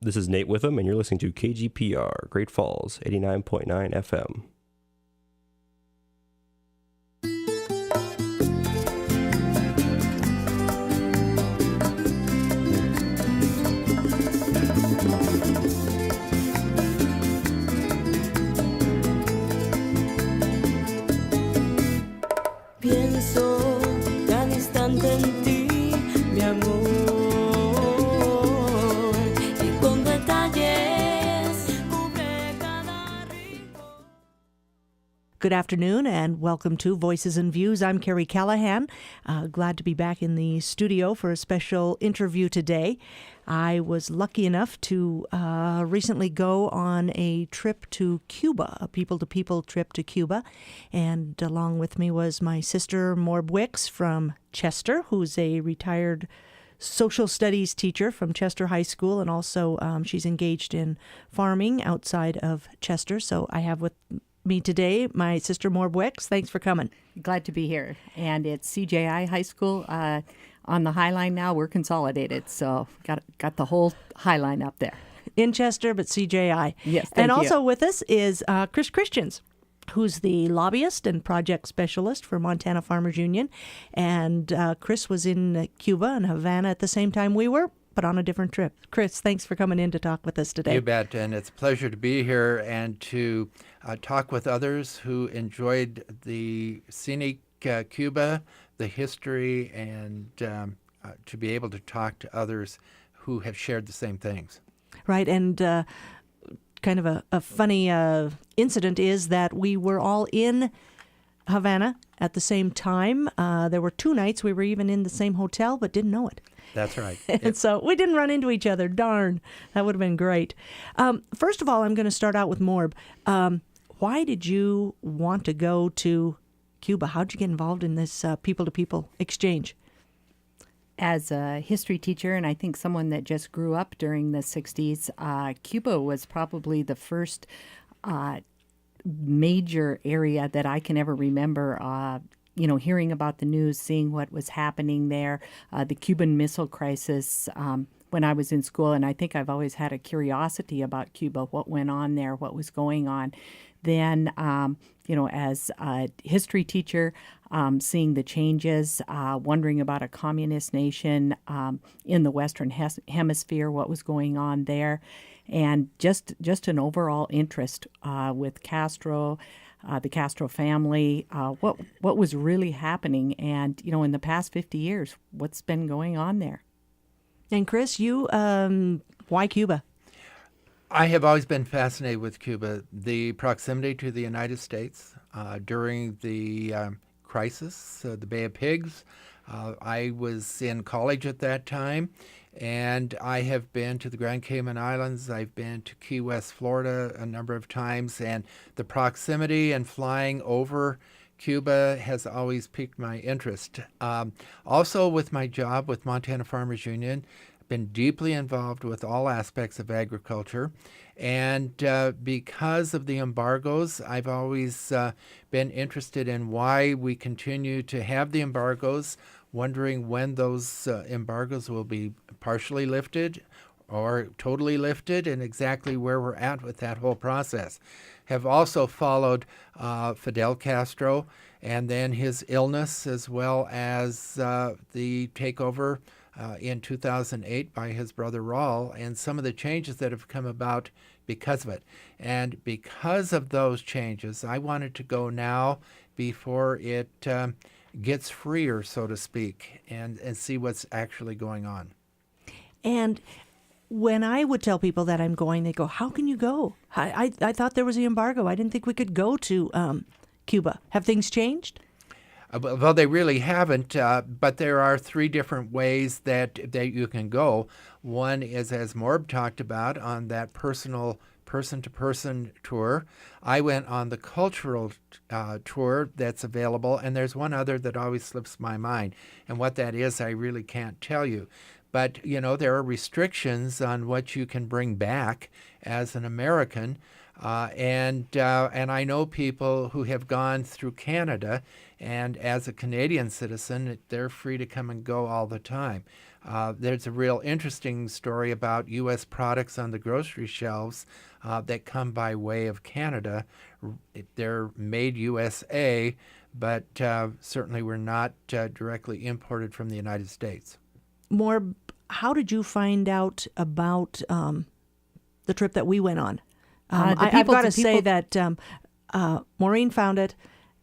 This is Nate Witham, and you're listening to KGPR, Great Falls, 89.9 FM. Pienso cada instante en ti, mi amor, y con detalles cubre cada rincón. Good afternoon and welcome to Voices and Views. I'm Kerry Callahan. Glad to be back in the studio for a special interview today. I was lucky enough to recently go on a trip to Cuba, a people-to-people trip to Cuba. And along with me was my sister, Morb Wicks from Chester, who's a retired social studies teacher from Chester High School, and also she's engaged in farming outside of Chester. So I have with me today my sister, Morb Wicks. Thanks for coming. Glad to be here. And it's CJI High School on the High Line now. We're consolidated, so got the whole High Line up there. In Chester, but CJI. Yes, and also with us is Chris Christians, who's the lobbyist and project specialist for Montana Farmers Union. And Chris was in Cuba and Havana at the same time we were, but on a different trip. Chris, thanks for coming in to talk with us today. You bet, and it's a pleasure to be here and to talk with others who enjoyed the scenic Cuba, the history, and to be able to talk to others who have shared the same things. Right, and kind of a funny incident is that we were all in Havana at the same time. There were 2 nights we were even in the same hotel, but didn't know it. That's right. And so we didn't run into each other. Darn, that would have been great. First of all, I'm going to start out with Morb. Why did you want to go to Cuba? How did you get involved in this people-to-people exchange? As a history teacher, and I think someone that just grew up during the 60s, Cuba was probably the first major area that I can ever remember hearing about the news, seeing what was happening there, the Cuban Missile Crisis when I was in school. And I think I've always had a curiosity about Cuba, what went on there, what was going on. Then, as a history teacher, seeing the changes, wondering about a communist nation in the Western Hemisphere, what was going on there, and just an overall interest with Castro, the Castro family, what was really happening, and in the past 50 years, what's been going on there. And Chris, you, why Cuba? I have always been fascinated with Cuba. The proximity to the United States during the crisis, the Bay of Pigs. I was in college at that time, and I have been to the Grand Cayman Islands. I've been to Key West, Florida a number of times, and the proximity and flying over Cuba has always piqued my interest. Also, with my job with Montana Farmers Union, been deeply involved with all aspects of agriculture. And because of the embargoes, I've always been interested in why we continue to have the embargoes, wondering when those embargoes will be partially lifted or totally lifted, and exactly where we're at with that whole process. Have also followed Fidel Castro and then his illness, as well as the takeover in 2008 by his brother Raul, and some of the changes that have come about because of it. And because of those changes, I wanted to go now before it gets freer, so to speak, and see what's actually going on. And when I would tell people that I'm going, they go, how can you go? I thought there was an embargo. I didn't think we could go to Cuba. Have things changed? Well, they really haven't, but there are 3 different ways that you can go. One is, as Morb talked about, on that personal person-to-person tour. I went on the cultural tour that's available, and there's one other that always slips my mind. And what that is, I really can't tell you. But, there are restrictions on what you can bring back as an American. And I know people who have gone through Canada, and as a Canadian citizen, they're free to come and go all the time. There's a real interesting story about U.S. products on the grocery shelves that come by way of Canada. They're made USA, but certainly were not directly imported from the United States. More, how did you find out about the trip that we went on? I've got to say that Maureen found it,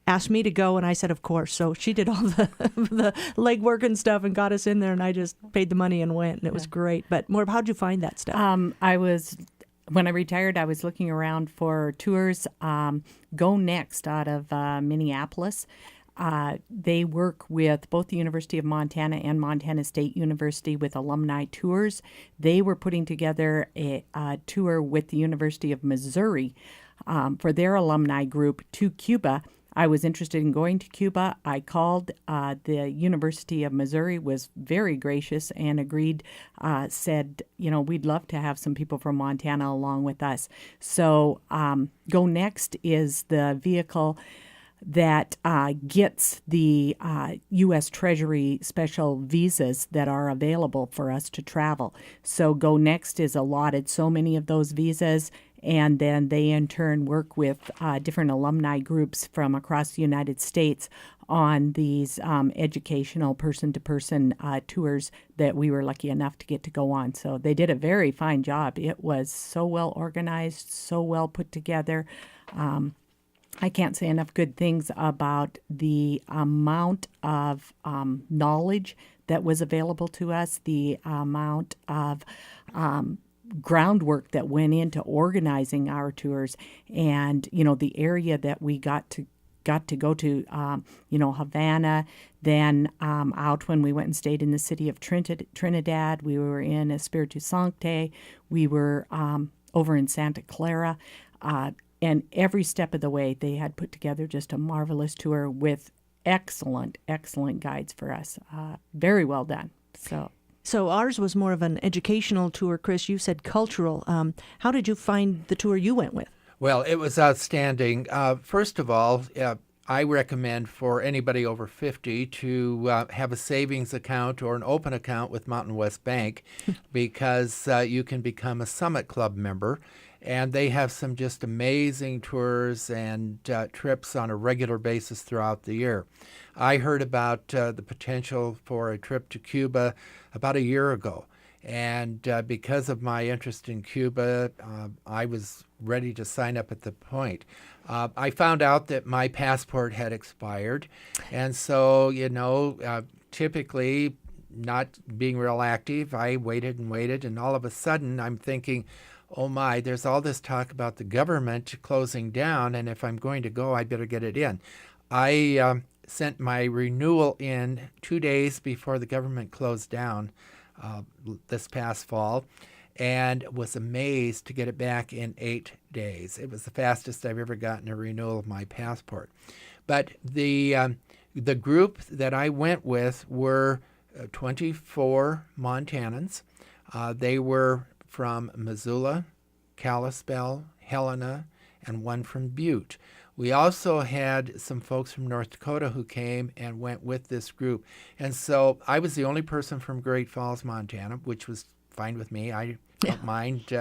asked me to go, and I said, of course. So she did all the legwork and stuff and got us in there, and I just paid the money and went, and it was great. But more, how'd you find that stuff? When I retired, I was looking around for tours. Go Next out of Minneapolis. They work with both the University of Montana and Montana State University with alumni tours. They were putting together a tour with the University of Missouri for their alumni group to Cuba. I was interested in going to Cuba. I called the University of Missouri, was very gracious and agreed, said, we'd love to have some people from Montana along with us. So Go Next is the vehicle that gets the U.S. Treasury special visas that are available for us to travel. So Go Next is allotted so many of those visas, and then they in turn work with different alumni groups from across the United States on these educational person-to-person tours that we were lucky enough to get to go on. So they did a very fine job. It was so well organized, so well put together. I can't say enough good things about the amount of knowledge that was available to us, the amount of groundwork that went into organizing our tours, and the area that we got to go to, Havana, then out when we went and stayed in the city of Trinidad. We were in Espiritu Sancte. We were over in Santa Clara. And every step of the way, they had put together just a marvelous tour with excellent, excellent guides for us. Very well done. So ours was more of an educational tour, Chris. You said cultural. How did you find the tour you went with? Well, it was outstanding. First of all, I recommend for anybody over 50 to have a savings account or an open account with Mountain West Bank because you can become a Summit Club member. And they have some just amazing tours and trips on a regular basis throughout the year. I heard about the potential for a trip to Cuba about a year ago. And because of my interest in Cuba, I was ready to sign up at the point. I found out that my passport had expired. And so, typically not being real active, I waited and waited. And all of a sudden, I'm thinking, oh my, there's all this talk about the government closing down, and if I'm going to go, I'd better get it in. I sent my renewal in 2 days before the government closed down this past fall, and was amazed to get it back in 8 days. It was the fastest I've ever gotten a renewal of my passport. But the group that I went with were 24 Montanans. They were from Missoula, Kalispell, Helena, and one from Butte. We also had some folks from North Dakota who came and went with this group. And so I was the only person from Great Falls, Montana, which was fine with me. I don't mind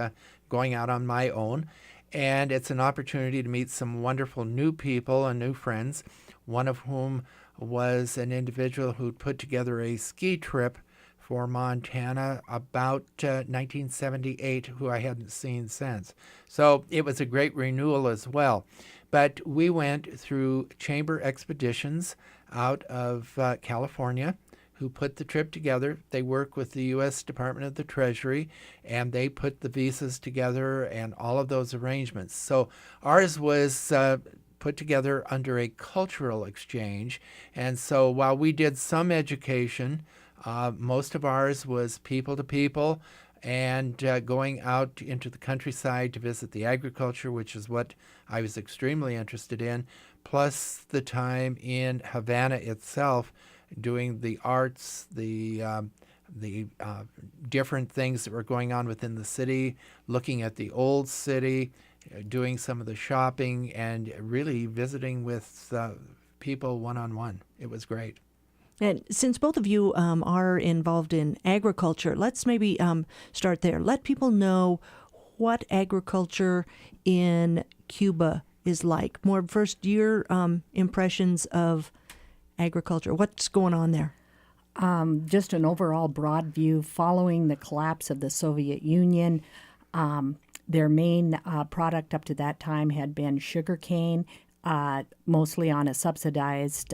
going out on my own. And it's an opportunity to meet some wonderful new people and new friends, one of whom was an individual who'd put together a ski trip for Montana about 1978, who I hadn't seen since. So it was a great renewal as well. But we went through Chamber Expeditions out of California, who put the trip together. They work with the U.S. Department of the Treasury, and they put the visas together and all of those arrangements. So ours was put together under a cultural exchange. And so while we did some education, most of ours was people to people and going out into the countryside to visit the agriculture, which is what I was extremely interested in, plus the time in Havana itself, doing the arts, the different things that were going on within the city, looking at the old city, doing some of the shopping and really visiting with people one-on-one. It was great. And since both of you are involved in agriculture, let's maybe start there. Let people know what agriculture in Cuba is like. More first your impressions of agriculture. What's going on there? Just an overall broad view following the collapse of the Soviet Union. Their main product up to that time had been sugarcane, mostly on a subsidized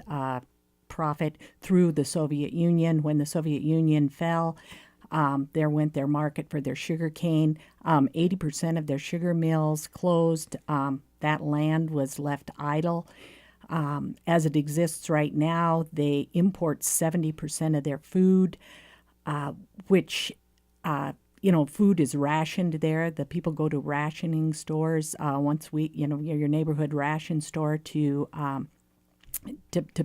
profit through the Soviet Union. When the Soviet Union fell, there went their market for their sugarcane. 80% of their sugar mills closed. That land was left idle. As it exists right now, they import 70% of their food, which, food is rationed there. The people go to rationing stores once a week, your neighborhood ration store to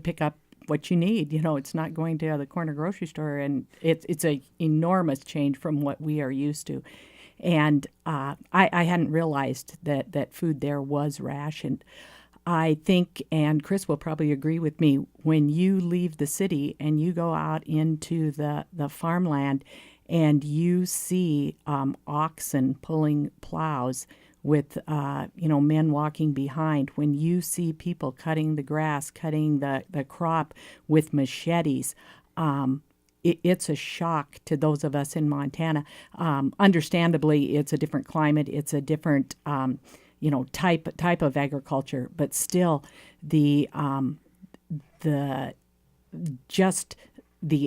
pick up what you need. It's not going to the corner grocery store, and it's a enormous change from what we are used to. And I hadn't realized that food there was rationed. I think, and Chris will probably agree with me, when you leave the city and you go out into the farmland and you see oxen pulling plows with men walking behind, when you see people cutting the grass, cutting the crop with machetes, it's a shock to those of us in Montana. Understandably, it's a different climate, it's a different type of agriculture, but still the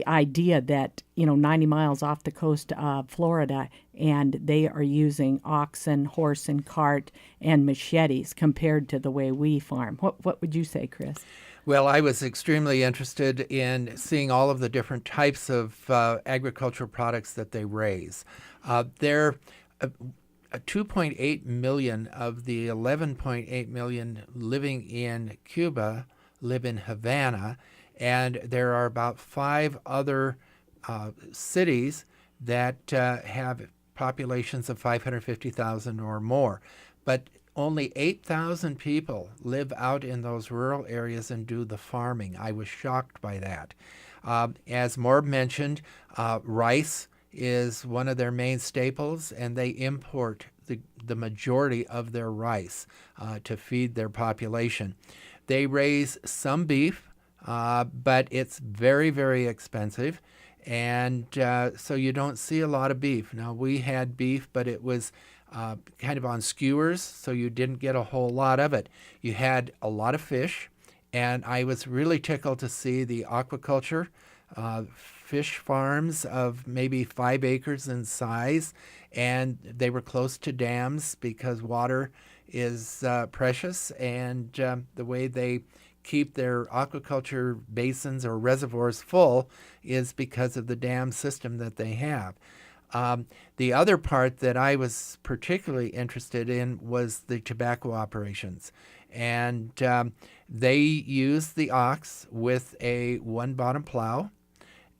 idea that 90 miles off the coast of Florida and they are using oxen, horse and cart and machetes compared to the way we farm. What would you say, Chris? Well, I was extremely interested in seeing all of the different types of agricultural products that they raise. They're 2.8 million of the 11.8 million living in Cuba live in Havana, and there are about 5 other cities that have populations of 550,000 or more. But only 8,000 people live out in those rural areas and do the farming. I was shocked by that. As Morb mentioned, rice is one of their main staples, and they import the majority of their rice to feed their population. They raise some beef, but it's very, very expensive, and so you don't see a lot of beef. Now, we had beef, but it was kind of on skewers, so you didn't get a whole lot of it. You had a lot of fish, and I was really tickled to see the aquaculture, fish farms of maybe 5 acres in size, and they were close to dams because water is precious, and the way they keep their aquaculture basins or reservoirs full is because of the dam system that they have. The other part that I was particularly interested in was the tobacco operations. And they use the ox with a one-bottom plow.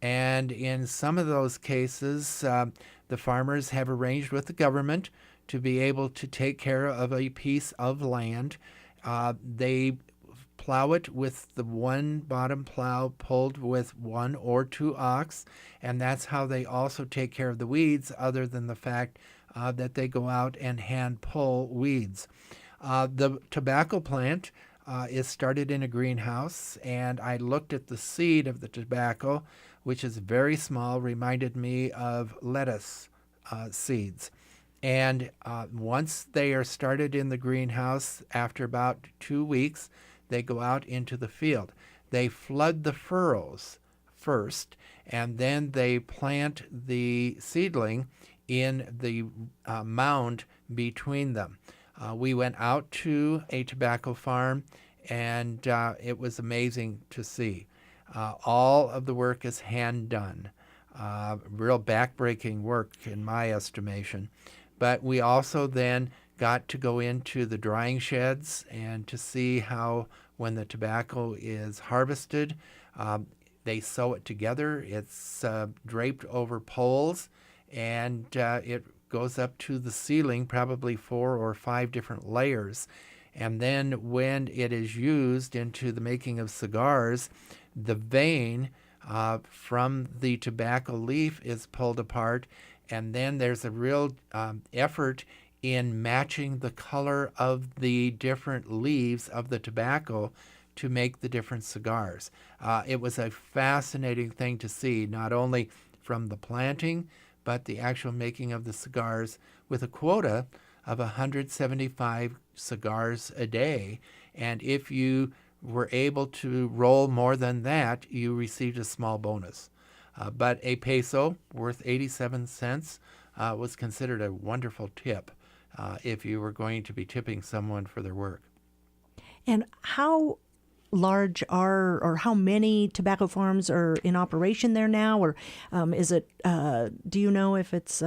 And in some of those cases, the farmers have arranged with the government to be able to take care of a piece of land. They plow it with the one bottom plow pulled with 1 or 2 ox, and that's how they also take care of the weeds, other than the fact that they go out and hand pull weeds. The tobacco plant is started in a greenhouse, and I looked at the seed of the tobacco, which is very small, reminded me of lettuce seeds. And once they are started in the greenhouse, after about 2 weeks, they go out into the field. They flood the furrows first, and then they plant the seedling in the mound between them. We went out to a tobacco farm, and it was amazing to see. All of the work is hand done. Real backbreaking work in my estimation. But we also then got to go into the drying sheds and to see how when the tobacco is harvested, they sew it together. It's draped over poles, and it goes up to the ceiling, probably 4 or 5 different layers. And then when it is used into the making of cigars, the vein from the tobacco leaf is pulled apart, and then there's a real effort in matching the color of the different leaves of the tobacco to make the different cigars. It was a fascinating thing to see, not only from the planting, but the actual making of the cigars with a quota of 175 cigars a day. And if you were able to roll more than that, you received a small bonus. But a peso worth 87 cents was considered a wonderful tip if you were going to be tipping someone for their work. And how large are, or how many tobacco farms are in operation there now? Or is it, do you know if it's,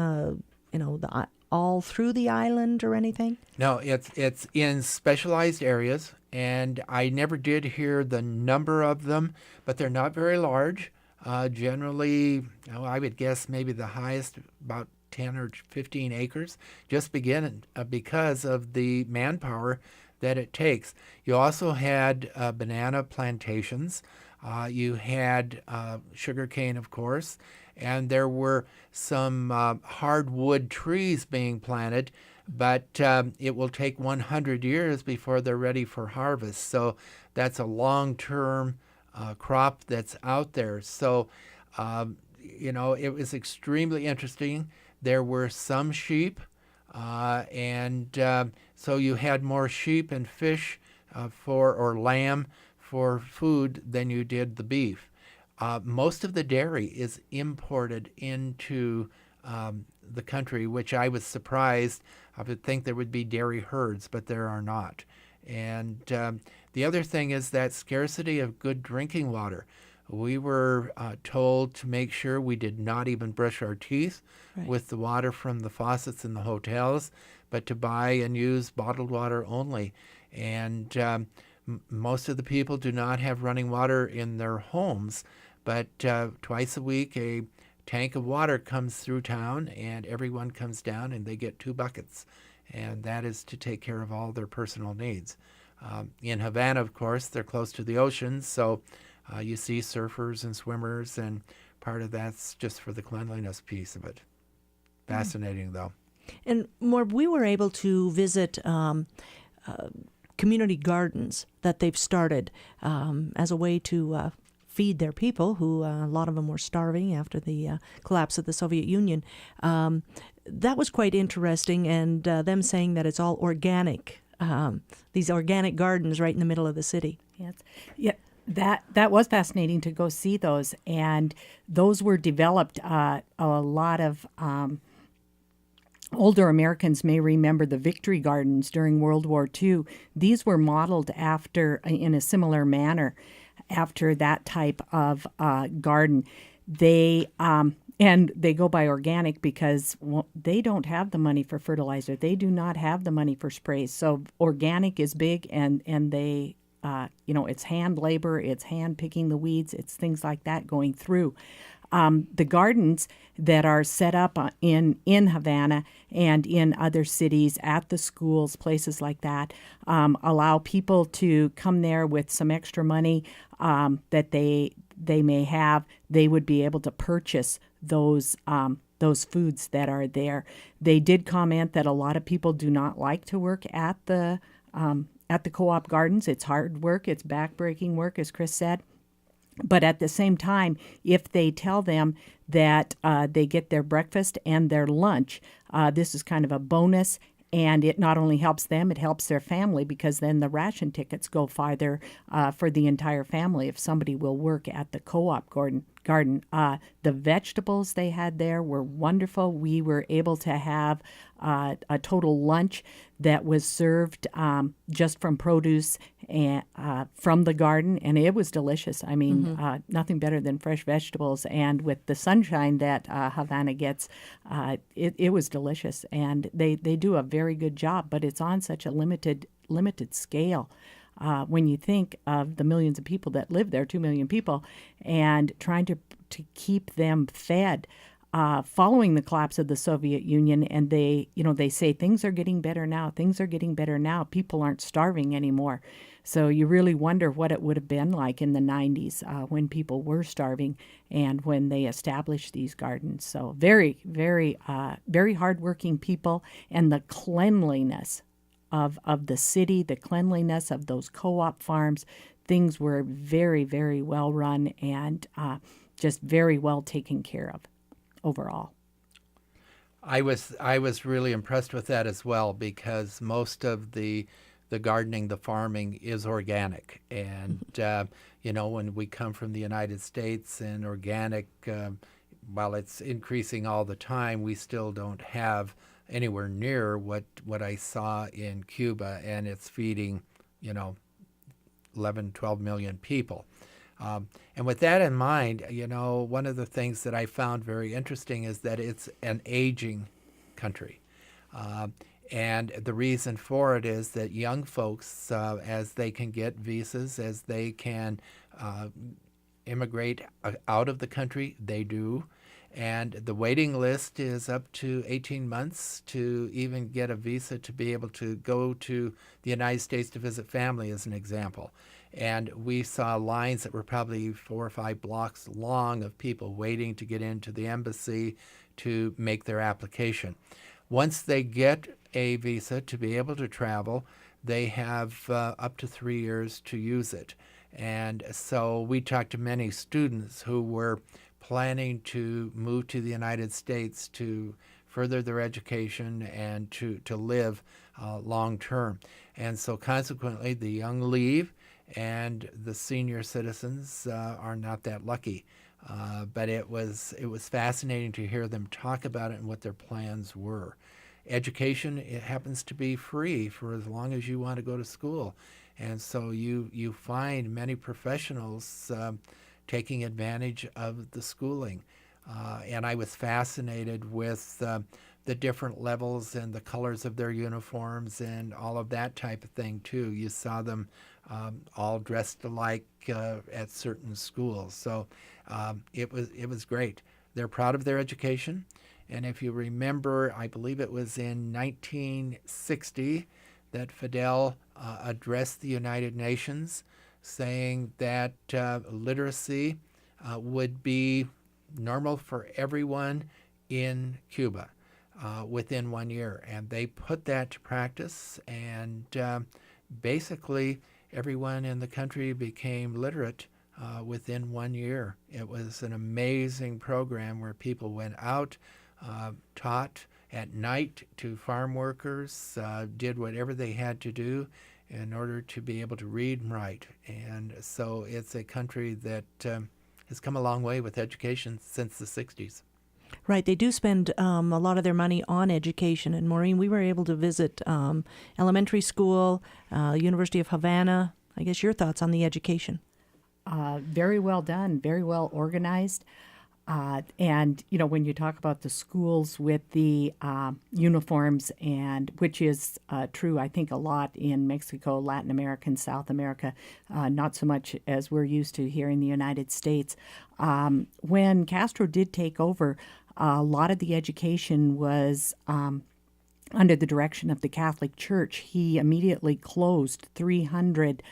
all through the island or anything? No, it's in specialized areas, and I never did hear the number of them, but they're not very large. Generally, I would guess maybe the highest about 10 or 15 acres, just because of the manpower that it takes. You also had banana plantations. You had sugarcane, of course, and there were some hardwood trees being planted, but it will take 100 years before they're ready for harvest. So that's a long-term crop that's out there. So, it was extremely interesting. There were some sheep, and so you had more sheep and fish or lamb for food than you did the beef. Most of the dairy is imported into the country, which I was surprised. I would think there would be dairy herds, but there are not. And the other thing is that scarcity of good drinking water. We were told to make sure we did not even brush our teeth with the water from the faucets in the hotels, but to buy and use bottled water only. And most of the people do not have running water in their homes, but twice a week a tank of water comes through town, and everyone comes down and they get 2 buckets, and that is to take care of all their personal needs. In Havana, of course, they're close to the ocean, so you see surfers and swimmers, and part of that's just for the cleanliness piece of it. Fascinating, though. And more, we were able to visit community gardens that they've started as a way to feed their people, who a lot of them were starving after the collapse of the Soviet Union. That was quite interesting, and them saying that it's all organic, these organic gardens right in the middle of the city. Yes. Yeah. That was fascinating to go see those, and those were developed. A lot of older Americans may remember the Victory Gardens during World War II. These were modeled after, in a similar manner, after that type of garden. And they go by organic because they don't have the money for fertilizer. They do not have the money for sprays. So organic is big, and they. It's hand labor, it's hand picking the weeds, it's things like that going through. The gardens that are set up in Havana and in other cities, at the schools, places like that, allow people to come there with some extra money that they may have. They would be able to purchase those foods that are there. They did comment that a lot of people do not like to work at the co-op gardens. It's hard work. It's backbreaking work, as Chris said. But at the same time, if they tell them that they get their breakfast and their lunch, this is kind of a bonus. And it not only helps them, it helps their family, because then the ration tickets go farther for the entire family if somebody will work at the co-op garden. The vegetables they had there were wonderful. We were able to have a total lunch that was served just from produce and from the garden, and it was delicious. I mean, nothing better than fresh vegetables, and with the sunshine that Havana gets, it was delicious. And they do a very good job, but it's on such a limited scale. When you think of the millions of people that live there, 2 million people, and trying to keep them fed, following the collapse of the Soviet Union, and they say things are getting better now. Things are getting better now. People aren't starving anymore. So you really wonder what it would have been like in the 90s when people were starving and when they established these gardens. So very, very, very hardworking people, and the cleanliness of the city, the cleanliness of those co-op farms. Things were very, very well run and just very well taken care of overall. I was really impressed with that as well, because most of the gardening, the farming is organic, and when we come from the United States, and organic, while it's increasing all the time, we still don't have anywhere near what I saw in Cuba, and it's feeding 11, 12 million people. And with that in mind, one of the things that I found very interesting is that it's an aging country. And the reason for it is that young folks, as they can get visas, as they can immigrate out of the country, they do. And the waiting list is up to 18 months to even get a visa to be able to go to the United States to visit family, as an example. And we saw lines that were probably 4 or 5 blocks long of people waiting to get into the embassy to make their application. Once they get a visa to be able to travel, they have up to 3 years to use it. And so we talked to many students who were planning to move to the United States to further their education and to live long term. And so consequently, the young leave, and the senior citizens are not that lucky. But it was fascinating to hear them talk about it and what their plans were. Education, it happens to be free for as long as you want to go to school. And so you find many professionals taking advantage of the schooling. And I was fascinated with the different levels and the colors of their uniforms and all of that type of thing too. You saw them all dressed alike at certain schools. So it was great. They're proud of their education. And if you remember, I believe it was in 1960 that Fidel addressed the United Nations, saying that literacy would be normal for everyone in Cuba within 1 year. And they put that to practice, and basically everyone in the country became literate within 1 year. It was an amazing program where people went out, taught at night to farm workers, did whatever they had to do in order to be able to read and write. And so it's a country that has come a long way with education since the 60s. Right. They do spend a lot of their money on education. And Maureen, we were able to visit elementary school, University of Havana. I guess your thoughts on the education? Very well done, very well organized. And, when you talk about the schools with the uniforms, and which is true, I think, a lot in Mexico, Latin America, and South America, not so much as we're used to here in the United States. When Castro did take over, a lot of the education was under the direction of the Catholic Church. He immediately closed 300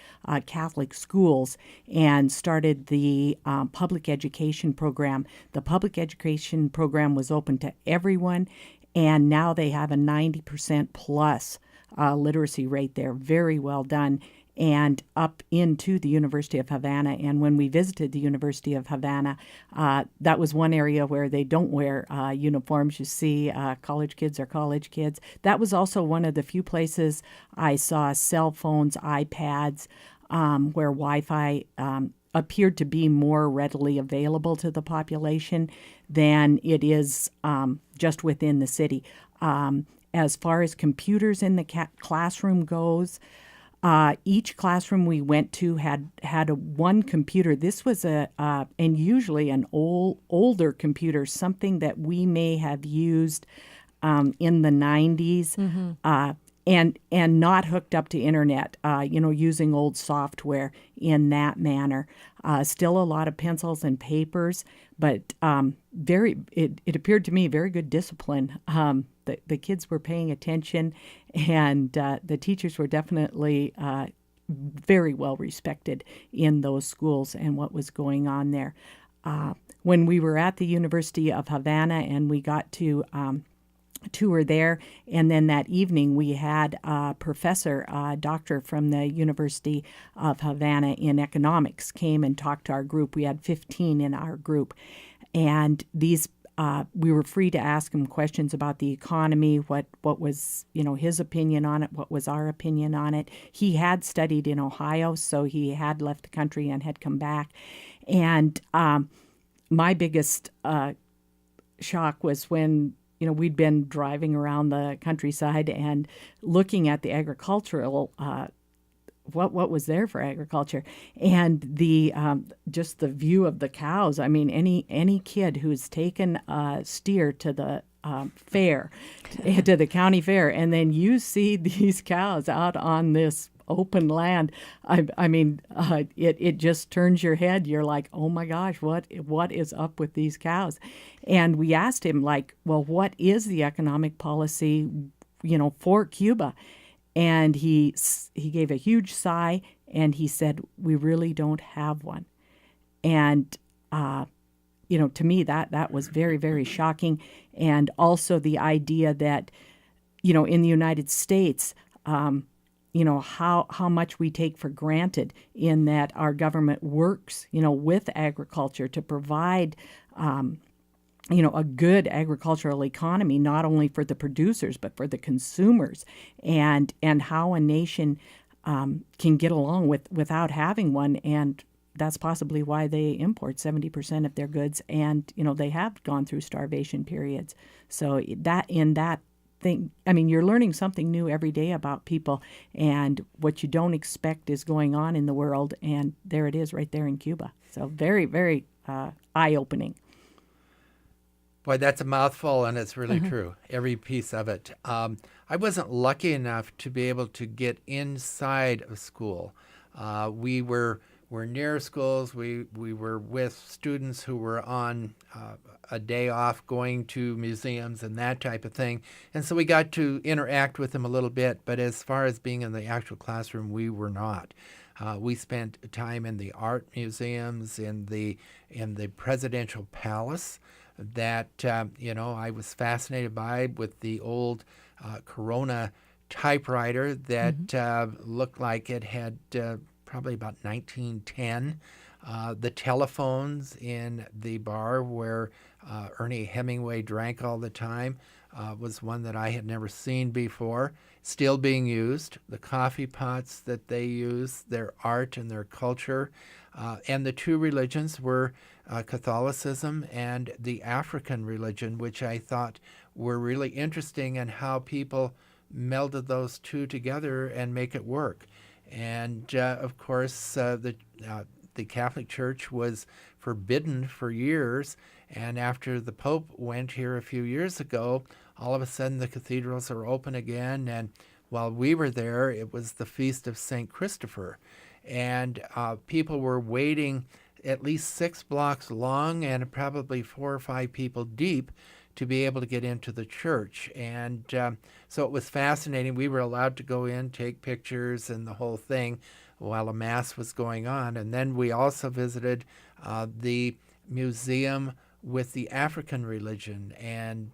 Catholic schools and started the public education program. The public education program was open to everyone, and now they have a 90% plus literacy rate there. Very well done. And up into the University of Havana. And when we visited the University of Havana, that was one area where they don't wear uniforms. You see, college kids are college kids. That was also one of the few places I saw cell phones, iPads, where Wi-Fi appeared to be more readily available to the population than it is just within the city. As far as computers in the classroom goes, each classroom we went to had one computer. This was and usually an older computer, something that we may have used in the 90s. and not hooked up to internet, using old software in that manner. Still a lot of pencils and papers, but it appeared to me very good discipline. The kids were paying attention, and the teachers were definitely very well respected in those schools and what was going on there. When we were at the University of Havana and we got to tour there, and then that evening we had a professor, a doctor from the University of Havana in economics, came and talked to our group. We had 15 in our group, and these we were free to ask him questions about the economy, what was his opinion on it, what was our opinion on it. He had studied in Ohio, so he had left the country and had come back, and my biggest shock was when we'd been driving around the countryside and looking at the agricultural, what was there for agriculture, and the just the view of the cows. I mean, any kid who's taken a steer to the fair, to the county fair, and then you see these cows out on this open land, it just turns your head. You're like, oh my gosh, what is up with these cows? And we asked him, like, well, what is the economic policy, for Cuba? And he gave a huge sigh, and he said, we really don't have one. And to me that was very, very shocking. And also the idea that in the United States, how much we take for granted in that our government works, with agriculture to provide, a good agricultural economy, not only for the producers, but for the consumers, and how a nation can get along without having one. And that's possibly why they import 70% of their goods, and, they have gone through starvation periods. So that thing, you're learning something new every day about people, and what you don't expect is going on in the world, and there it is right there in Cuba. So very, very eye-opening. Boy, that's a mouthful, and it's really true, every piece of it. I wasn't lucky enough to be able to get inside of school. We were near schools. We were with students who were on a day off going to museums and that type of thing. And so we got to interact with them a little bit, but as far as being in the actual classroom, we were not. We spent time in the art museums, in the presidential palace that, I was fascinated by, with the old Corona typewriter that looked like it had probably about 1910. The telephones in the bar where Ernie Hemingway drank all the time was one that I had never seen before, still being used. The coffee pots that they use, their art and their culture. And the two religions were Catholicism and the African religion, which I thought were really interesting, and how people melded those two together and make it work. And of course, the Catholic Church was forbidden for years, and after the Pope went here a few years ago, all of a sudden the cathedrals are open again. And while we were there, it was the Feast of St. Christopher, and people were waiting at least 6 blocks long and probably 4 or 5 people deep to be able to get into the church. And so it was fascinating. We were allowed to go in, take pictures and the whole thing while a mass was going on. And then we also visited the museum with the African religion, and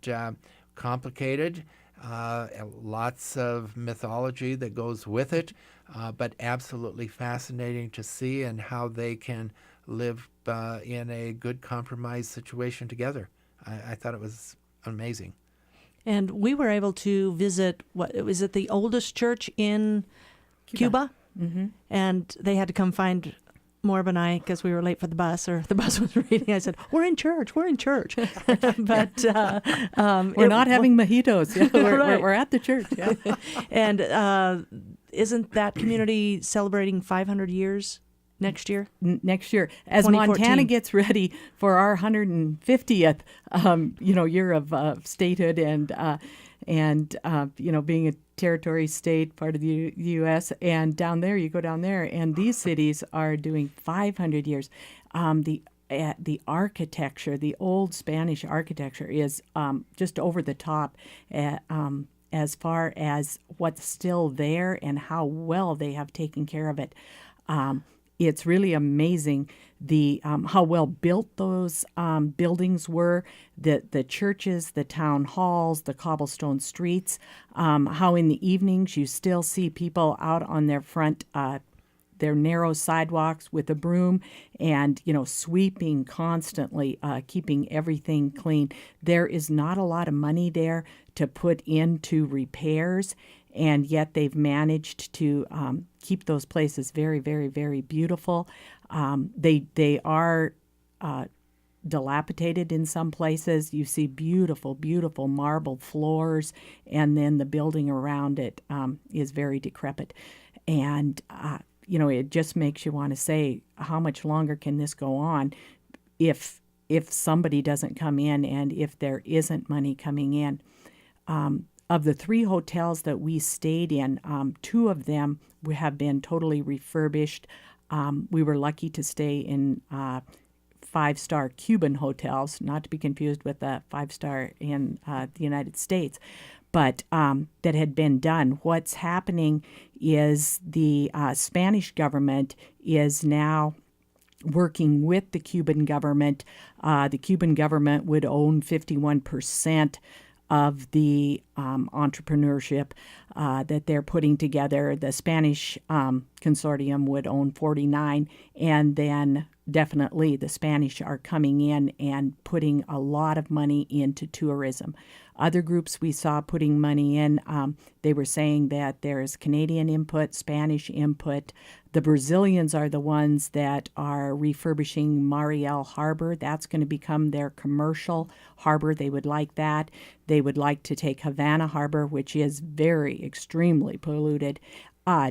complicated, lots of mythology that goes with it, but absolutely fascinating to see, and how they can live in a good compromise situation together. I thought it was amazing. And we were able to visit, was it the oldest church in Cuba? Mm-hmm. And they had to come find Morb and I, because we were late for the bus, or the bus was reading. I said, we're in church. But we're not having mojitos. Yeah, we're at the church. Yeah. And isn't that community celebrating 500 years next year? Next year, as Montana gets ready for our 150th, year of statehood, and being a territory, state, part of the U.S., and down there, you go down there, and these cities are doing 500 years. The architecture, the old Spanish architecture, is just over the top as far as what's still there and how well they have taken care of it. It's really amazing how well built those buildings were, the churches, the town halls, the cobblestone streets, how in the evenings you still see people out on their front their narrow sidewalks with a broom and, sweeping constantly, keeping everything clean. There is not a lot of money there to put into repairs, and yet they've managed to keep those places very, very, very beautiful. They are dilapidated in some places. You see beautiful, beautiful marble floors, and then the building around it is very decrepit. And it just makes you want to say, how much longer can this go on if somebody doesn't come in and if there isn't money coming in? Of the 3 hotels that we stayed in, 2 of them have been totally refurbished. We were lucky to stay in 5-star Cuban hotels, not to be confused with the 5-star in the United States, but that had been done. What's happening is the Spanish government is now working with the Cuban government. The Cuban government would own 51% of the entrepreneurship that they're putting together. The Spanish consortium would own 49%, and then definitely the Spanish are coming in and putting a lot of money into tourism. Other groups we saw putting money in, they were saying that there is Canadian input, Spanish input. The Brazilians are the ones that are refurbishing Mariel Harbor. That's going to become their commercial harbor. They would like that. They would like to take Havana Harbor, which is very extremely polluted,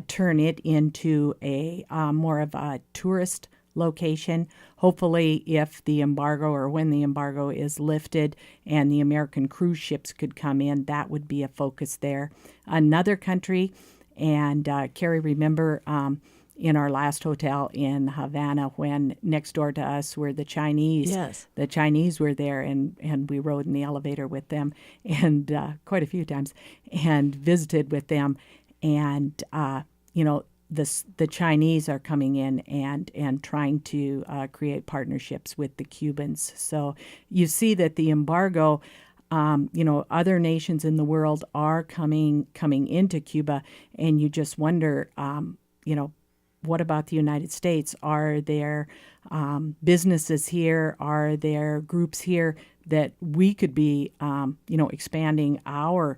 turn it into a more of a tourist location. Hopefully, if the embargo or when the embargo is lifted and the American cruise ships could come in, that would be a focus there. Another country, and Kerry, remember in our last hotel in Havana when next door to us were the Chinese. Yes. The Chinese were there, and we rode in the elevator with them and quite a few times and visited with them. And, the Chinese are coming in and trying to create partnerships with the Cubans. So you see that the embargo, other nations in the world are coming into Cuba, and you just wonder, what about the United States? Are there businesses here? Are there groups here that we could be, expanding our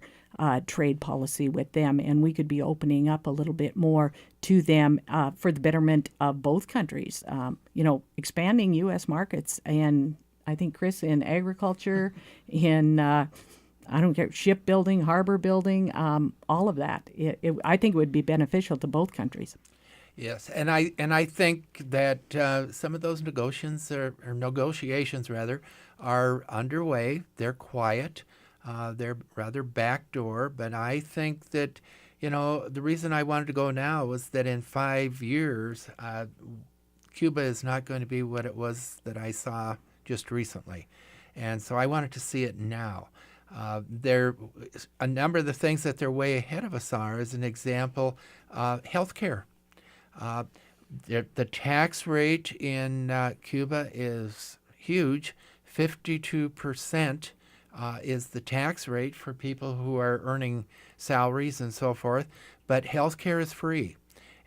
trade policy with them, and we could be opening up a little bit more to them for the betterment of both countries. Expanding U.S. markets, and I think, Chris, in agriculture, in I don't care, shipbuilding, harbor building, all of that. I think it would be beneficial to both countries. Yes, and I think that some of those negotiations are underway. They're quiet. They're rather backdoor, but I think that, the reason I wanted to go now was that in 5 years, Cuba is not going to be what it was that I saw just recently. And so I wanted to see it now. A number of the things that they're way ahead of us are, as an example, healthcare. The tax rate in Cuba is huge. 52% is the tax rate for people who are earning salaries and so forth, but healthcare is free.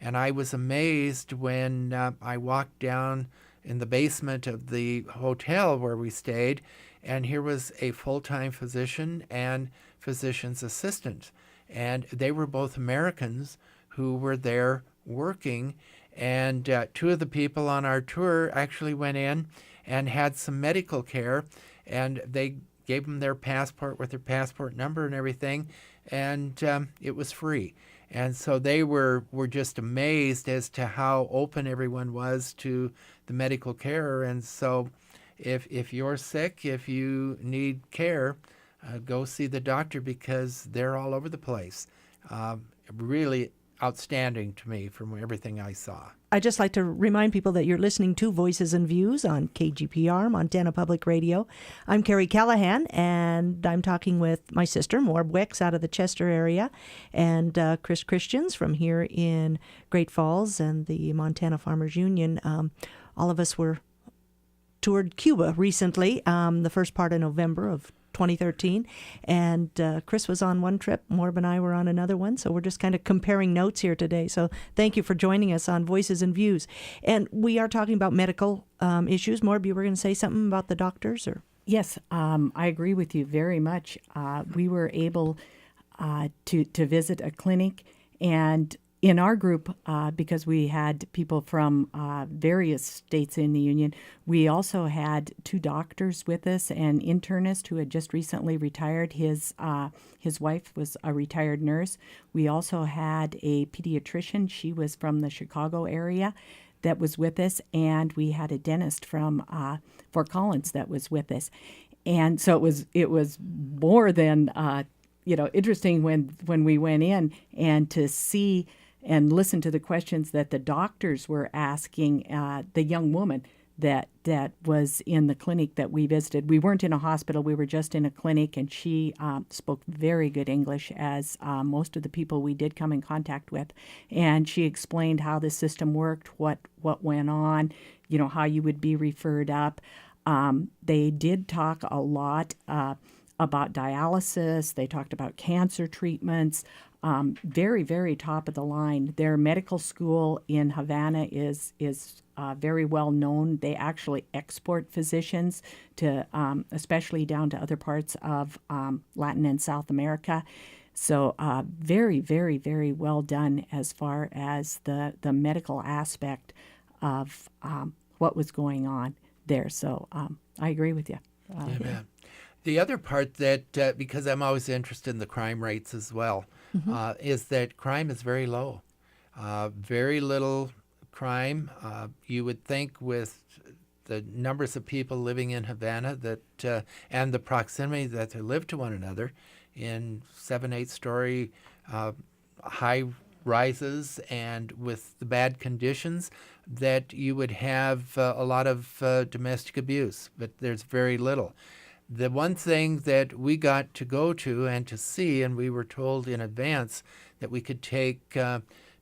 And I was amazed when I walked down in the basement of the hotel where we stayed, and here was a full-time physician and physician's assistant. And they were both Americans who were there working, and 2 of the people on our tour actually went in and had some medical care, and they gave them their passport with their passport number and everything, and it was free. And so they were just amazed as to how open everyone was to the medical care. And so if you're sick, if you need care, go see the doctor, because they're all over the place. really outstanding to me from everything I saw. I'd just like to remind people that you're listening to Voices and Views on KGPR, Montana Public Radio. I'm Kerry Callahan, and I'm talking with my sister, Morb Wicks, out of the Chester area, and Chris Christians from here in Great Falls and the Montana Farmers Union. All of us were toured Cuba recently, the first part of November of 2013, and Chris was on one trip, Morb and I were on another one, so we're just kind of comparing notes here today. So thank you for joining us on Voices and Views. And we are talking about medical issues. Morb, you were going to say something about the doctors? Or Yes, I agree with you very much. We were able to visit a clinic, and in our group, because we had people from various states in the union, we also had 2 doctors with us, an internist who had just recently retired. His wife was a retired nurse. We also had a pediatrician. She was from the Chicago area that was with us, and we had a dentist from Fort Collins that was with us. And so it was more than interesting when we went in and to see and listen to the questions that the doctors were asking the young woman that was in the clinic that we visited. We weren't in a hospital, we were just in a clinic, and she spoke very good English, as most of the people we did come in contact with. And she explained how the system worked, what went on, how you would be referred up. They did talk a lot about dialysis. They talked about cancer treatments. Very, very top of the line. Their medical school in Havana is very well known. They actually export physicians to, especially down to other parts of Latin and South America. So very, very, very well done as far as the medical aspect of what was going on there. So I agree with you. Amen. The other part that, because I'm always interested in the crime rates as well, is that crime is very low. Very little crime. You would think with the numbers of people living in Havana that and the proximity that they live to one another in 7-8 story high rises and with the bad conditions, that you would have a lot of domestic abuse, but there's very little. The one thing that we got to go to and to see, and we were told in advance that we could take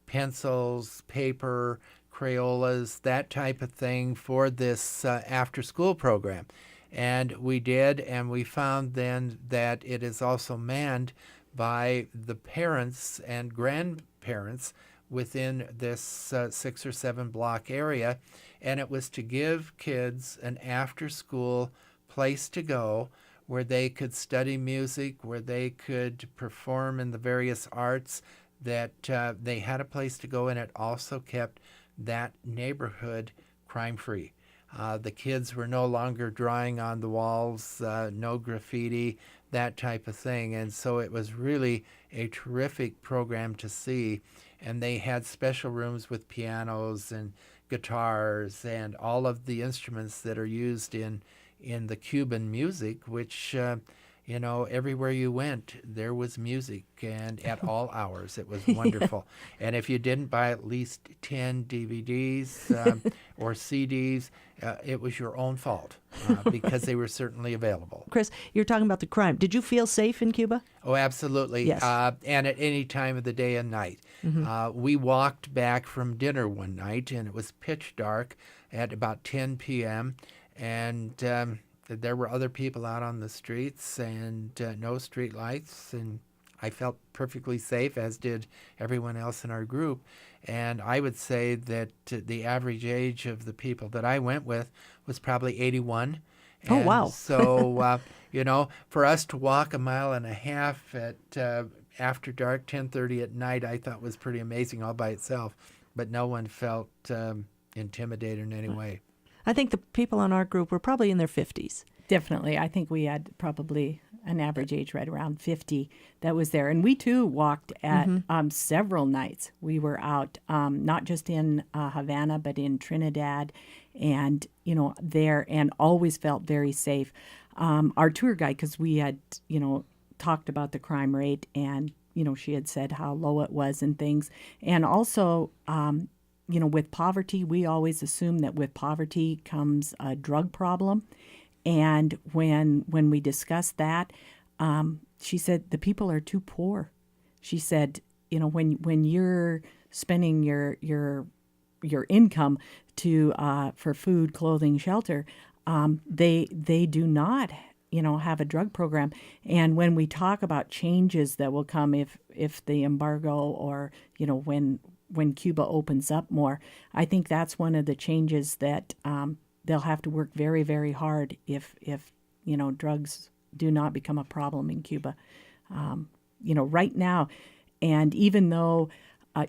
pencils, paper, Crayolas, that type of thing for this after-school program. And we did, and we found then that it is also manned by the parents and grandparents within this 6 or 7 block area. And it was to give kids an after-school place to go where they could study music, where they could perform in the various arts, that they had a place to go, and it also kept that neighborhood crime-free. The kids were no longer drawing on the walls, no graffiti, that type of thing. And so it was really a terrific program to see. And they had special rooms with pianos and guitars and all of the instruments that are used in the Cuban music, which, everywhere you went, there was music, and at all hours. It was wonderful. And if you didn't buy at least 10 DVDs or CDs, it was your own fault because they were certainly available. Chris, you're talking about the crime. Did you feel safe in Cuba? Oh, absolutely. Yes. And at any time of the day and night. We walked back from dinner one night, and it was pitch dark at about 10 p.m., and there were other people out on the streets and no street lights, and I felt perfectly safe, as did everyone else in our group. And I would say that the average age of the people that I went with was probably 81. Oh, wow. So, for us to walk 1.5 miles at after dark, 10:30 at night, I thought was pretty amazing all by itself. But no one felt intimidated in any way. I think the people on our group were probably in their 50s. Definitely. I think we had probably an average age right around 50 that was there. And we, too, walked at several nights. We were out not just in Havana, but in Trinidad and, there, and always felt very safe. Our tour guide, because we had, talked about the crime rate and she had said how low it was and things. And also, with poverty, we always assume that with poverty comes a drug problem. And when we discussed that, she said the people are too poor. She said, when you're spending your income for food, clothing, shelter, they do not have a drug program. And when we talk about changes that will come if the embargo or when Cuba opens up more, I think that's one of the changes that they'll have to work very, very hard if drugs do not become a problem in Cuba. Right now, and even though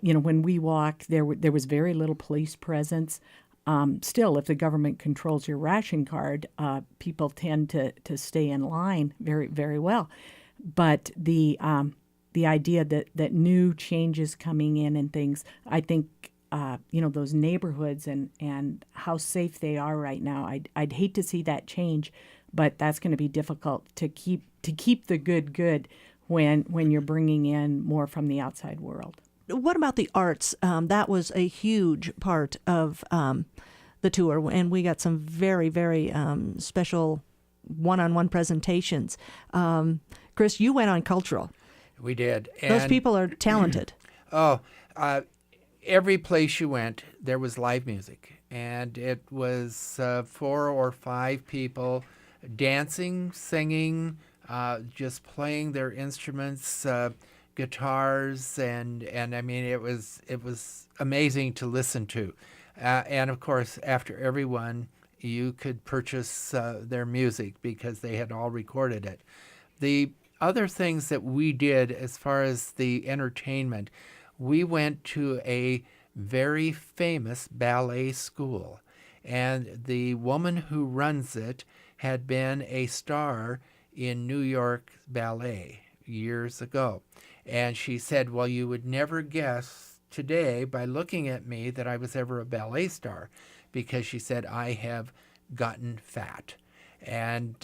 when we walked, there was very little police presence. Still, if the government controls your ration card, people tend to stay in line very, very well. But the idea that new changes coming in and things, I think, those neighborhoods and how safe they are right now, I'd hate to see that change, but that's going to be difficult to keep the good when you're bringing in more from the outside world. What about the arts? That was a huge part of the tour, and we got some very, very special one-on-one presentations. Chris, you went on cultural. We did. Those people are talented. Every place you went, there was live music, and it was 4 or 5 people dancing, singing, just playing their instruments, guitars, and I mean it was amazing to listen to, and of course after everyone you could purchase their music because they had all recorded it. The other things that we did as far as the entertainment, we went to a very famous ballet school, and the woman who runs it had been a star in New York Ballet years ago. And she said, well, you would never guess today by looking at me that I was ever a ballet star, because she said, I have gotten fat. And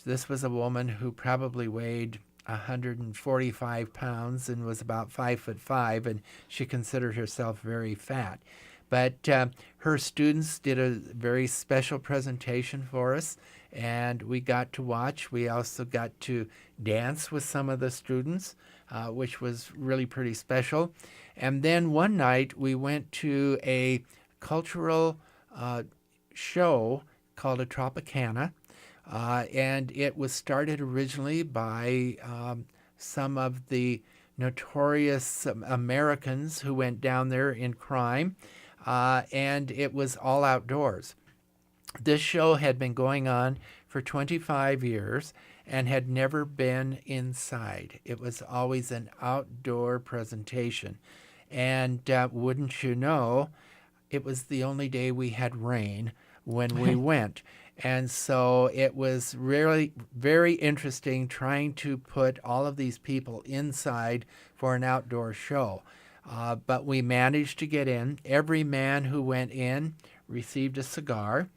this was a woman who probably weighed 145 pounds and was about 5'5", and she considered herself very fat. But her students did a very special presentation for us, and we got to watch. We also got to dance with some of the students, which was really pretty special. And then one night we went to a cultural show called a Tropicana, and it was started originally by some of the notorious Americans who went down there in crime, and it was all outdoors. This show had been going on for 25 years and had never been inside. It was always an outdoor presentation. And wouldn't you know, it was the only day we had rain when we went. And so it was really very interesting trying to put all of these people inside for an outdoor show. But we managed to get in. Every man who went in received a cigar.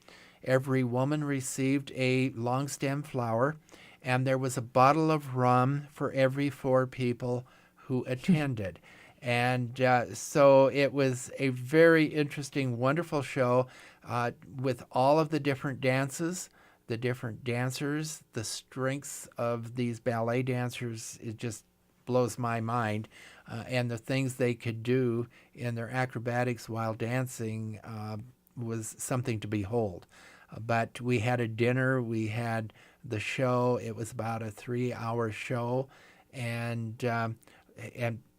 Every woman received a long stem flower. And there was a bottle of rum for every 4 people who attended. And so it was a very interesting, wonderful show with all of the different dances, the different dancers, the strengths of these ballet dancers. It just blows my mind. And the things they could do in their acrobatics while dancing was something to behold. But we had a dinner, we had the show. It was about a 3-hour show, and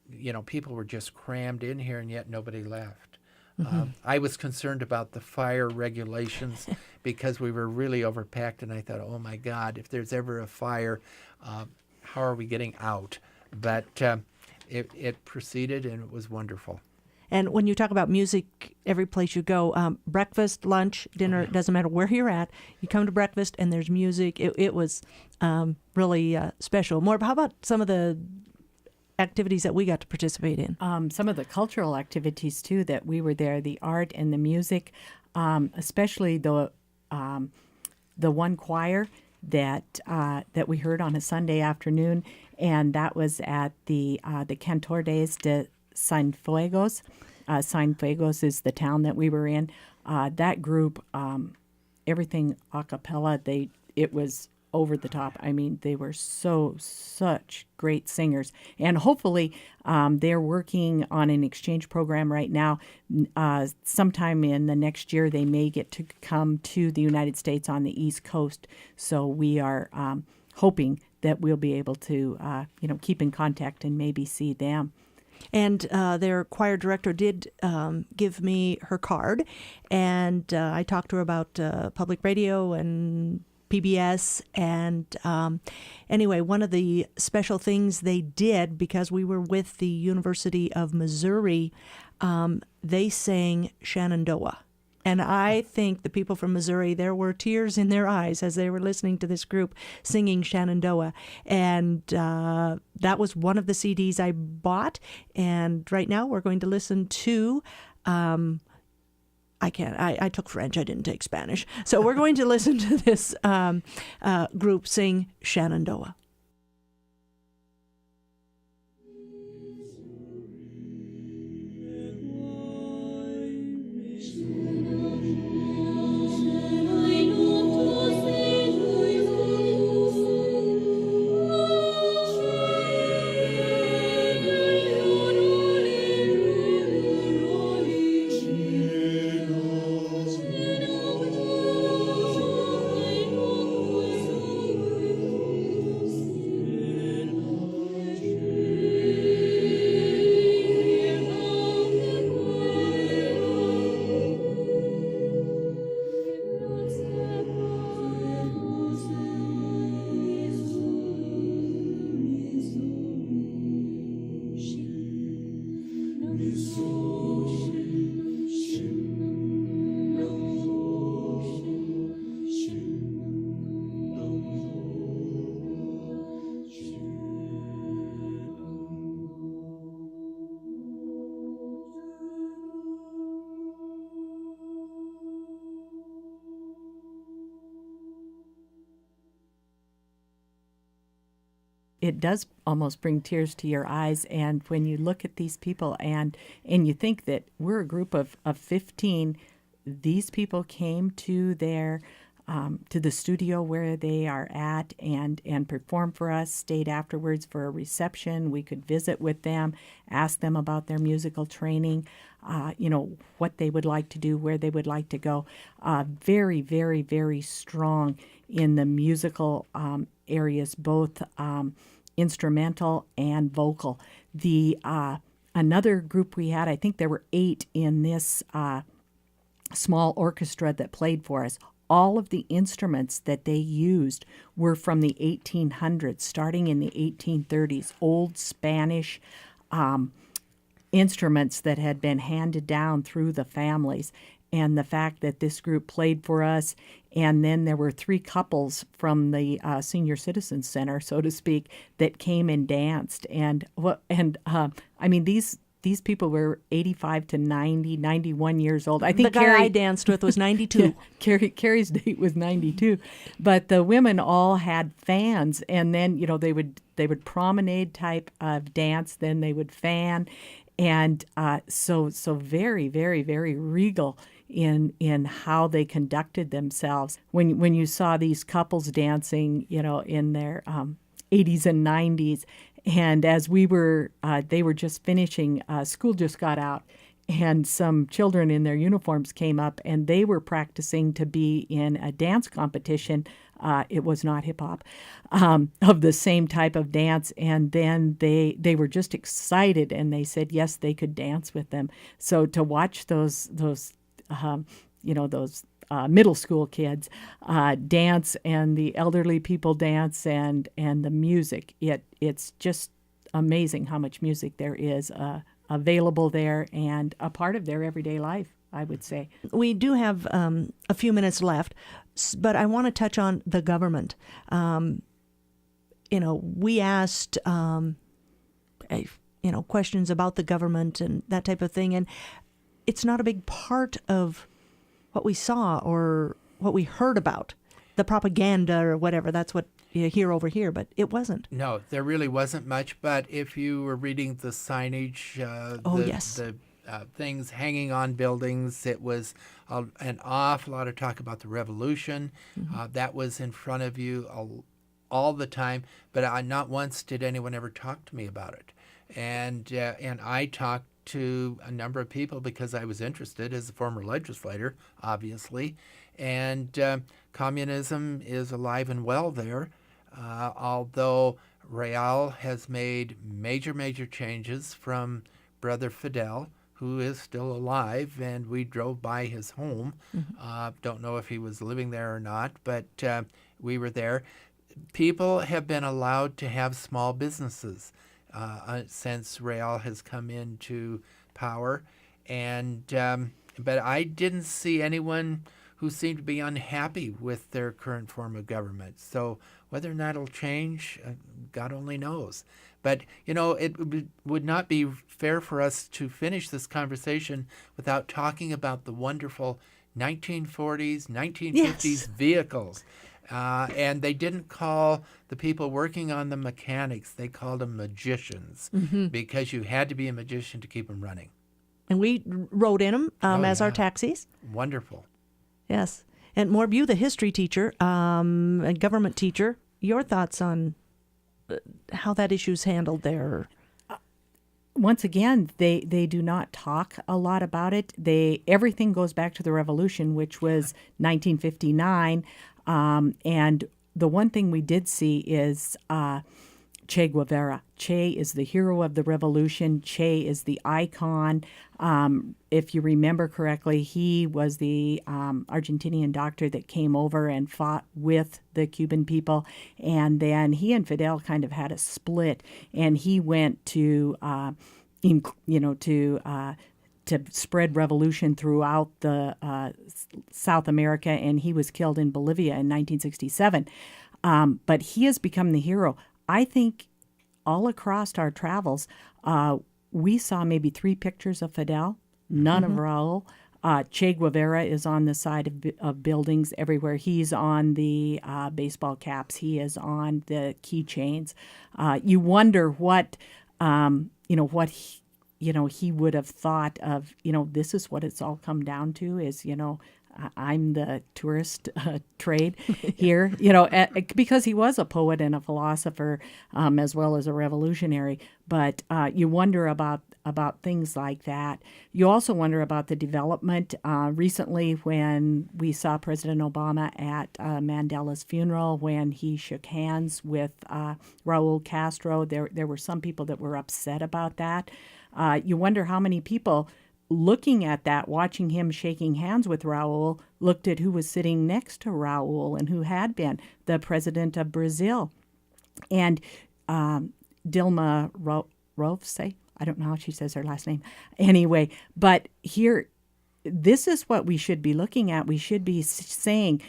you know, people were just crammed in here, and yet nobody left. Mm-hmm. I was concerned about the fire regulations because we were really overpacked, and I thought, oh my God, if there's ever a fire, how are we getting out? But it proceeded, and it was wonderful. And when you talk about music, every place you go, breakfast, lunch, dinner, it doesn't matter where you're at, you come to breakfast and there's music. It was really special. How about some of the activities that we got to participate in? Some of the cultural activities, too, that we were there, the art and the music, especially the one choir. that we heard on a Sunday afternoon, and that was at the Cantores de Cienfuegos. Cienfuegos is the town that we were in. That group, everything a cappella, it was over the top. I mean, they were such great singers. And hopefully they're working on an exchange program right now. Sometime in the next year, they may get to come to the United States on the East Coast. So we are hoping that we'll be able to, keep in contact and maybe see them. And their choir director did give me her card, and I talked to her about public radio and PBS. And anyway, one of the special things they did, because we were with the University of Missouri, they sang Shenandoah. And I think the people from Missouri, there were tears in their eyes as they were listening to this group singing Shenandoah. And that was one of the CDs I bought. And right now we're going to listen to, I took French, I didn't take Spanish. So we're going to listen to this group sing Shenandoah. It does almost bring tears to your eyes. And when you look at these people and you think that we're a group of 15, these people came to their to the studio where they are at and performed for us, stayed afterwards for a reception. We could visit with them, ask them about their musical training, what they would like to do, where they would like to go. Very, very, very strong in the musical areas, both instrumental and vocal. The another group we had, I think there were 8 in this small orchestra that played for us. All of the instruments that they used were from the 1800s, starting in the 1830s, old Spanish instruments that had been handed down through the families. And the fact that this group played for us, and then there were 3 couples from the Senior Citizens Center, so to speak, that came and danced. These people were 85 to 90, 91 years old. I think the guy I danced with was 92. Carrie's date was 92. But the women all had fans, and then, they would promenade type of dance, then they would fan. And so very, very, very regal in how they conducted themselves. When you saw these couples dancing, in their 80s and 90s, and as we were, they were just finishing, school just got out, and some children in their uniforms came up, and they were practicing to be in a dance competition. It was not hip hop, of the same type of dance. And then they were just excited, and they said yes, they could dance with them. So to watch those middle school kids dance, and the elderly people dance, and the music, it's just amazing how much music there is available there and a part of their everyday life, I would say. We do have a few minutes left, but I want to touch on the government. We asked questions about the government and that type of thing, and it's not a big part of what we saw or what we heard about. the propaganda or whatever. That's what you hear over here, but it wasn't. No, there really wasn't much. But if you were reading the signage, Yes. the things hanging on buildings, it was an awful lot of talk about the revolution. That was in front of you all the time. But not once did anyone ever talk to me about it. And I talked to a number of people because I was interested as a former legislator, obviously. And communism is alive and well there, although Real has made major changes from Brother Fidel, who is still alive, and we drove by his home. Don't know if he was living there or not, but we were there. People have been allowed to have small businesses since Real has come into power, and but I didn't see anyone who seemed to be unhappy with their current form of government. So whether or not it'll change, God only knows. But, it would not be fair for us to finish this conversation without talking about the wonderful 1940s, 1950s vehicles. And they didn't call the people working on them mechanics. They called them magicians because you had to be a magician to keep them running. And we rode in them as our taxis. Wonderful. Yes. And Morb, you, the history teacher and government teacher, your thoughts on how that issue's handled there? Once again, they do not talk a lot about it. Everything goes back to the revolution, which was 1959. And the one thing we did see is Che Guevara. Che is the hero of the revolution. Che is the icon. If you remember correctly, he was the Argentinian doctor that came over and fought with the Cuban people. And then he and Fidel kind of had a split, and he went to spread revolution throughout the South America, and he was killed in Bolivia in 1967. But he has become the hero. I think all across our travels, we saw maybe 3 pictures of Fidel, none of Raul. Che Guevara is on the side of buildings everywhere. He's on the baseball caps. He is on the keychains. You wonder what he would have thought of, this is what it's all come down to is, I'm the tourist trade here, because he was a poet and a philosopher as well as a revolutionary. But you wonder about things like that. You also wonder about the development. Recently, when we saw President Obama at Mandela's funeral, when he shook hands with Raul Castro, there were some people that were upset about that. You wonder how many people looking at that, watching him shaking hands with Raul, looked at who was sitting next to Raul and who had been the president of Brazil. And Dilma Rousseff, I don't know how she says her last name. Anyway, but here, this is what we should be looking at. We should be saying,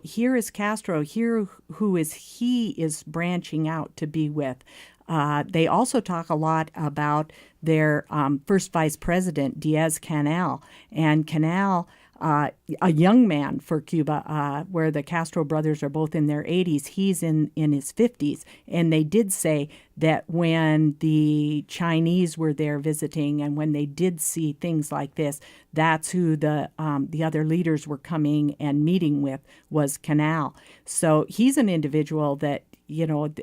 here is Castro, here who he is branching out to be with. They also talk a lot about their first vice president, Diaz-Canel. And Canel, a young man for Cuba, where the Castro brothers are both in their 80s, he's in his 50s. And they did say that when the Chinese were there visiting and when they did see things like this, that's who the other leaders were coming and meeting with, was Canel. So he's an individual that,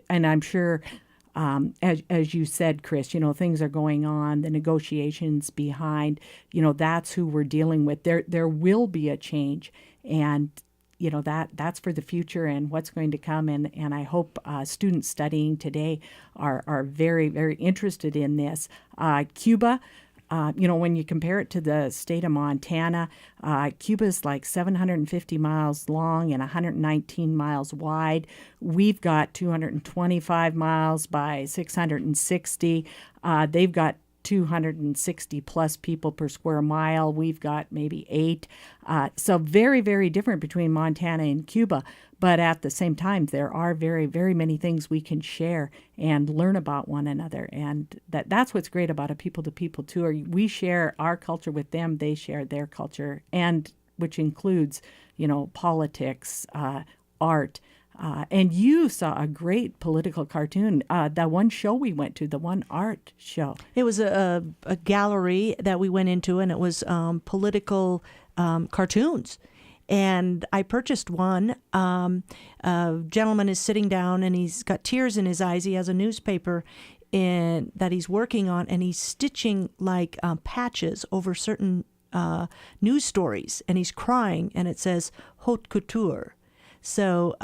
and I'm sure... as you said, Chris, things are going on, the negotiations behind, that's who we're dealing with. There will be a change, and, that's for the future and what's going to come. And I hope students studying today are very, very interested in this. Cuba, when you compare it to the state of Montana, Cuba's like 750 miles long and 119 miles wide. We've got 225 miles by 660. They've got 260 plus people per square mile. We've got maybe 8. So very, very different between Montana and Cuba. But at the same time, there are very, very many things we can share and learn about one another. And that's what's great about a people-to-people tour. We share our culture with them. They share their culture, and which includes, politics, art. And you saw a great political cartoon. That one show we went to, the one art show. It was a gallery that we went into, and it was political cartoons. And I purchased one. A gentleman is sitting down, and he's got tears in his eyes. He has a newspaper that he's working on, and he's stitching like patches over certain news stories, and he's crying, and it says haute couture. So,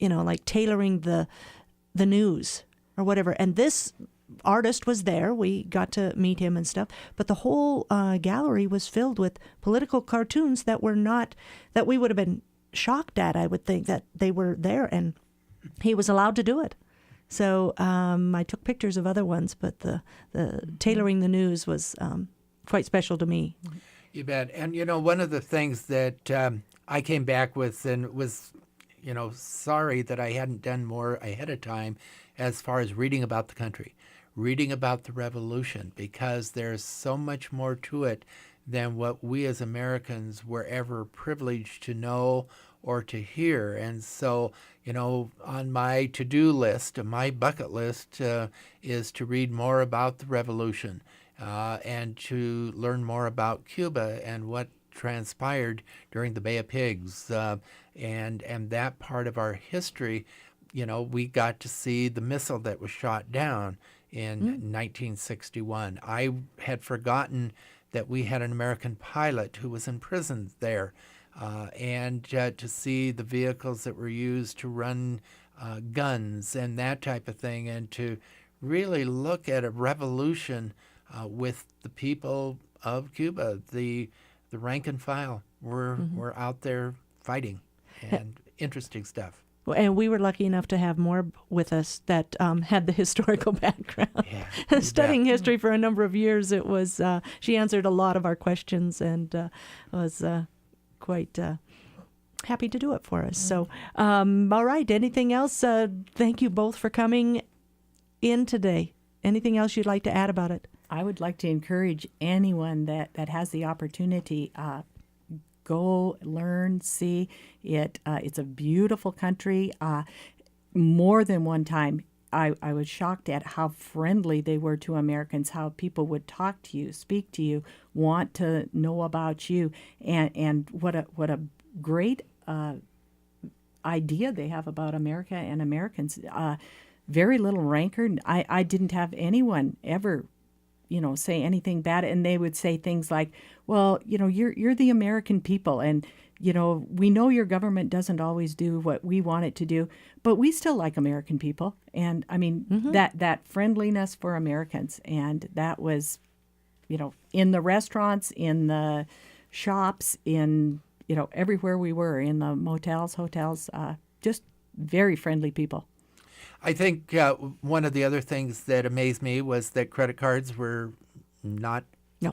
like tailoring the news or whatever. And this artist was there. We got to meet him and stuff. But the whole gallery was filled with political cartoons that we would have been shocked at, I would think, that they were there. And he was allowed to do it. So I took pictures of other ones, but the tailoring the news was quite special to me. You bet. And, one of the things that I came back with and was, sorry that I hadn't done more ahead of time as far as reading about the country, reading about the revolution, because there's so much more to it than what we as Americans were ever privileged to know or to hear. And so, on my to-do list, my bucket list is to read more about the revolution and to learn more about Cuba and what transpired during the Bay of Pigs, and that part of our history. We got to see the missile that was shot down in 1961. I had forgotten that we had an American pilot who was in prison there, and to see the vehicles that were used to run guns and that type of thing, and to really look at a revolution with the people of Cuba. The rank and file were out there fighting, and interesting stuff. And we were lucky enough to have Morb with us that had the historical background. Yeah, Studying history for a number of years, it was she answered a lot of our questions and was quite happy to do it for us. So, all right. Anything else? Thank you both for coming in today. Anything else you'd like to add about it? I would like to encourage anyone that has the opportunity, go, learn, see it. It's a beautiful country. More than one time, I was shocked at how friendly they were to Americans, how people would talk to you, speak to you, want to know about you, and what a great idea they have about America and Americans. Very little rancor. I didn't have anyone ever say anything bad, and they would say things like, well, you're the American people, and we know your government doesn't always do what we want it to do, but we still like American people. And I mean, that friendliness for Americans, and that was, in the restaurants, in the shops, in, everywhere we were, in the motels, hotels, just very friendly people. I think one of the other things that amazed me was that credit cards were not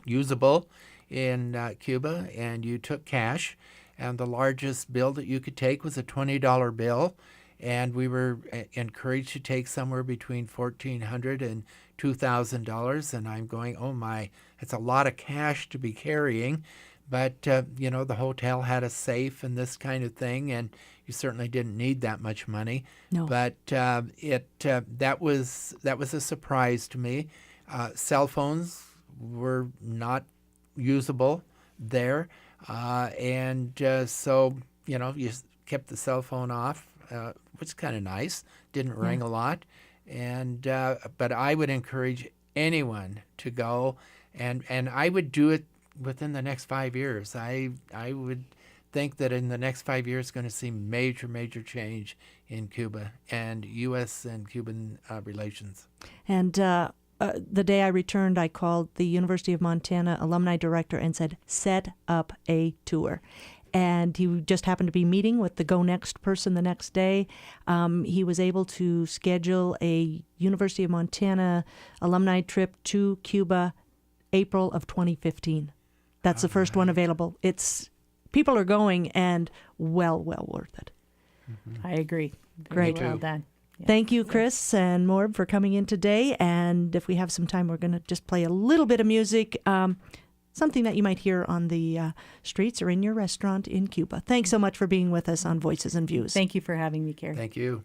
usable in Cuba, and you took cash, and the largest bill that you could take was a $20 bill, and we were encouraged to take somewhere between $1,400 and $2,000, and I'm going, oh my, it's a lot of cash to be carrying. But, the hotel had a safe and this kind of thing, and you certainly didn't need that much money. No. But that was a surprise to me. Cell phones were not usable there, and so you kept the cell phone off, which is kind of nice. Didn't ring a lot, and but I would encourage anyone to go, and I would do it within the next 5 years. I would think that in the next 5 years going to see major change in Cuba and U.S. and Cuban relations. And the day I returned, I called the University of Montana alumni director and said, set up a tour. And he just happened to be meeting with the Go Next person the next day. He was able to schedule a University of Montana alumni trip to Cuba, April of 2015. That's the first one available. People are going, and well worth it. I agree. Great. Well done. Yeah. Thank you, Chris and Morb, for coming in today. And if we have some time, we're going to just play a little bit of music. something that you might hear on the streets or in your restaurant in Cuba. Thanks so much for being with us on Voices and Views. Thank you for having me, Carrie. Thank you.